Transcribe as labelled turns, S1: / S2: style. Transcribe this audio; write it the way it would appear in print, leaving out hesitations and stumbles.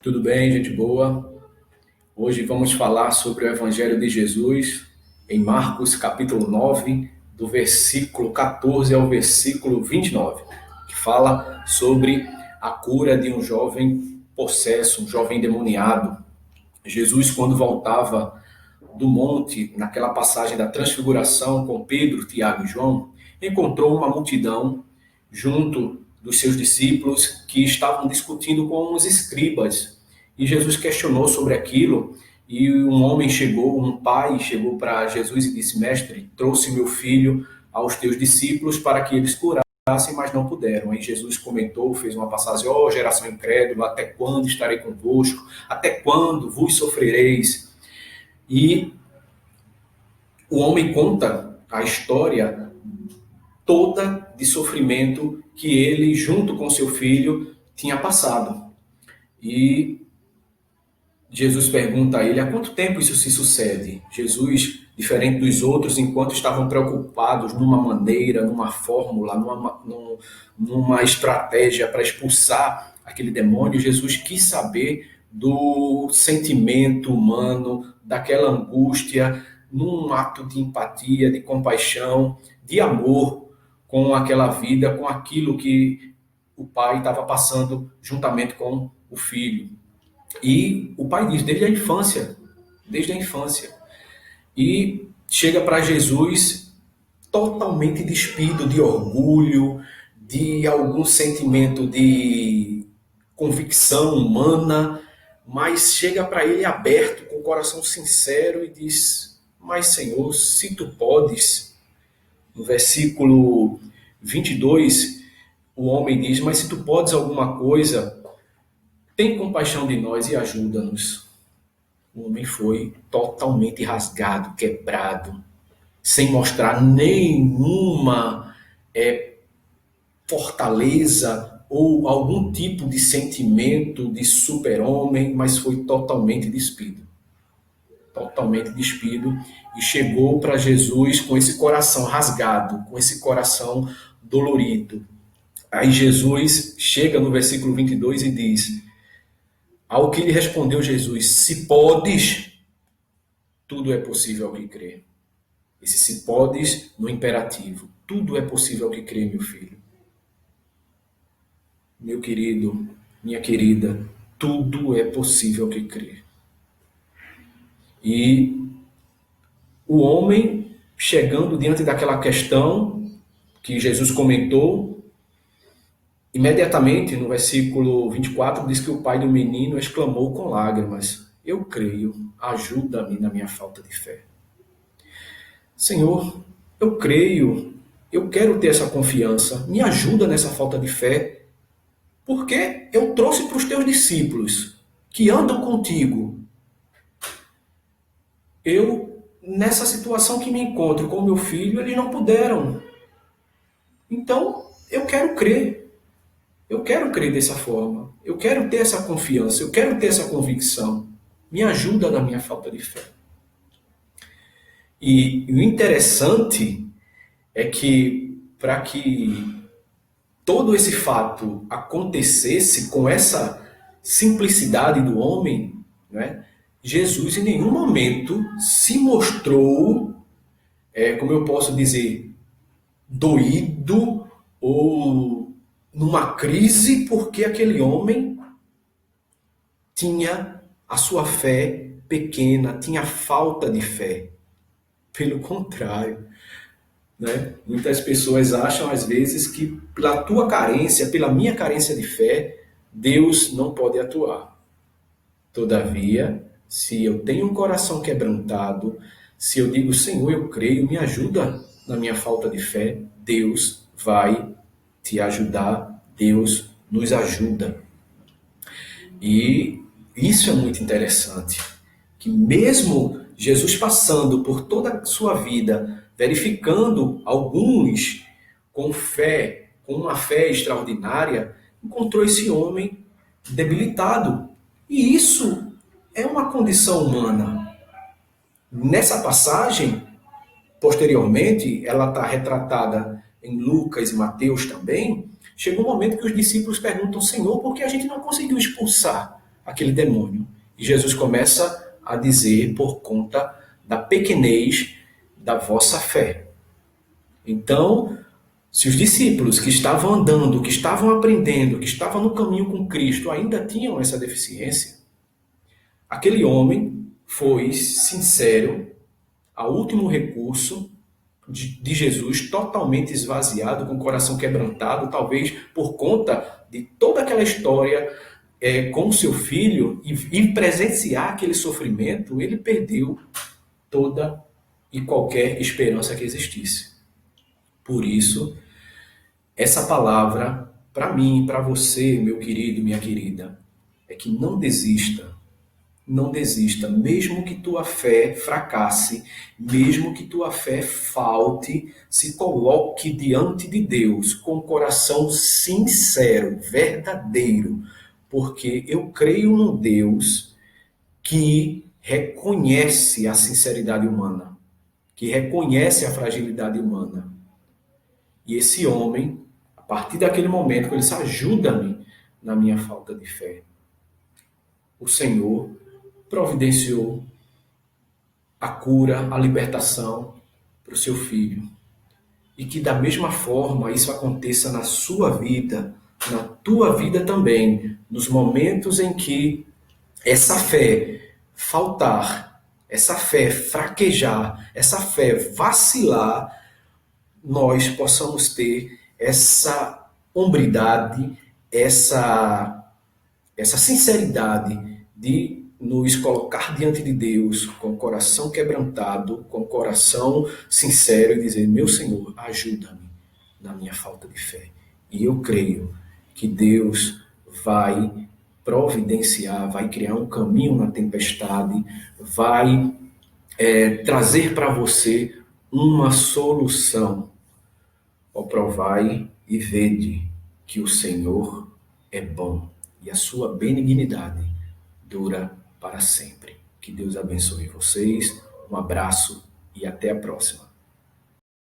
S1: Tudo bem, gente boa? Hoje vamos falar sobre o Evangelho de Jesus em Marcos, capítulo 9, do versículo 14 ao versículo 29, que fala sobre a cura de um jovem possesso, um jovem endemoniado. Jesus, quando voltava do monte, naquela passagem da transfiguração com Pedro, Tiago e João, encontrou uma multidão junto dos seus discípulos que estavam discutindo com os escribas. E Jesus questionou sobre aquilo, e um homem chegou, um pai chegou para Jesus e disse: Mestre, trouxe meu filho aos teus discípulos para que eles curassem, mas não puderam. Aí Jesus comentou, fez uma passagem: ó geração incrédula, até quando estarei convosco? Até quando vos sofrereis? E o homem conta a história toda de sofrimento que ele, junto com seu filho, tinha passado. E Jesus pergunta a ele: há quanto tempo isso se sucede? Jesus, diferente dos outros, enquanto estavam preocupados numa maneira, numa fórmula, numa estratégia para expulsar aquele demônio, Jesus quis saber do sentimento humano, daquela angústia, num ato de empatia, de compaixão, de amor com aquela vida, com aquilo que o pai estava passando juntamente com o filho. E o pai diz, desde a infância, desde a infância. E chega para Jesus totalmente despido de orgulho, de algum sentimento de convicção humana, mas chega para ele aberto, com o coração sincero e diz: mas Senhor, se tu podes. No versículo 22, o homem diz: mas se tu podes alguma coisa, tem compaixão de nós e ajuda-nos. O homem foi totalmente rasgado, quebrado, sem mostrar nenhuma fortaleza ou algum tipo de sentimento de super-homem, mas foi totalmente despido. Totalmente despido, e chegou para Jesus com esse coração rasgado, com esse coração dolorido. Aí Jesus chega no versículo 22 e diz: ao que lhe respondeu Jesus: se podes, tudo é possível ao que crê. Esse se podes no imperativo. Tudo é possível ao que crê, meu filho. Meu querido, minha querida, tudo é possível ao que crê. E o homem, chegando diante daquela questão que Jesus comentou, imediatamente no versículo 24 diz que o pai do menino exclamou com lágrimas: eu creio, ajuda-me na minha falta de fé. Senhor, eu creio, eu quero ter essa confiança, me ajuda nessa falta de fé, porque eu trouxe para os teus discípulos que andam contigo. Eu, nessa situação que me encontro com meu filho, eles não puderam. Então, eu quero crer dessa forma, eu quero ter essa confiança, eu quero ter essa convicção. Me ajuda na minha falta de fé. E o interessante é que, para que todo esse fato acontecesse com essa simplicidade do homem, né, Jesus em nenhum momento se mostrou, como eu posso dizer, doído ou numa crise porque aquele homem tinha a sua fé pequena, tinha falta de fé. Pelo contrário, né? Muitas pessoas acham, às vezes, que pela tua carência, pela minha carência de fé, Deus não pode atuar. Todavia, se eu tenho um coração quebrantado, se eu digo, Senhor, eu creio, me ajuda na minha falta de fé, Deus vai te ajudar, Deus nos ajuda. E isso é muito interessante, que mesmo Jesus passando por toda a sua vida, verificando alguns com fé, com uma fé extraordinária, encontrou esse homem debilitado. E isso é uma condição humana. Nessa passagem, posteriormente, ela está retratada em Lucas e Mateus também. Chega um momento que os discípulos perguntam: Senhor, por que a gente não conseguiu expulsar? aquele demônio. E Jesus começa a dizer por conta da pequenez da vossa fé. Então, se os discípulos que estavam andando, que estavam aprendendo, que estavam no caminho com Cristo ainda tinham essa deficiência, aquele homem foi sincero, ao último recurso de Jesus, totalmente esvaziado, com o coração quebrantado, talvez por conta de toda aquela história com seu filho, e presenciar aquele sofrimento, ele perdeu toda e qualquer esperança que existisse. Por isso, essa palavra, para mim, para você, meu querido, minha querida, é que não desista. Não desista, mesmo que tua fé fracasse, mesmo que tua fé falte, se coloque diante de Deus com o coração sincero, verdadeiro, porque eu creio num Deus que reconhece a sinceridade humana, que reconhece a fragilidade humana. E esse homem, a partir daquele momento, ele disse: ajuda-me na minha falta de fé. O Senhor providenciou a cura, a libertação para o seu filho. E que da mesma forma isso aconteça na sua vida, na tua vida também, nos momentos em que essa fé faltar, essa fé fraquejar, essa fé vacilar, nós possamos ter essa hombridade, essa sinceridade de nos colocar diante de Deus com o coração quebrantado, com o coração sincero e dizer: meu Senhor, ajuda-me na minha falta de fé. E eu creio que Deus vai providenciar, vai criar um caminho na tempestade, vai trazer para você uma solução. Ó, provai e vede que o Senhor é bom e a sua benignidade dura para sempre. Que Deus abençoe vocês. Um abraço e até a próxima.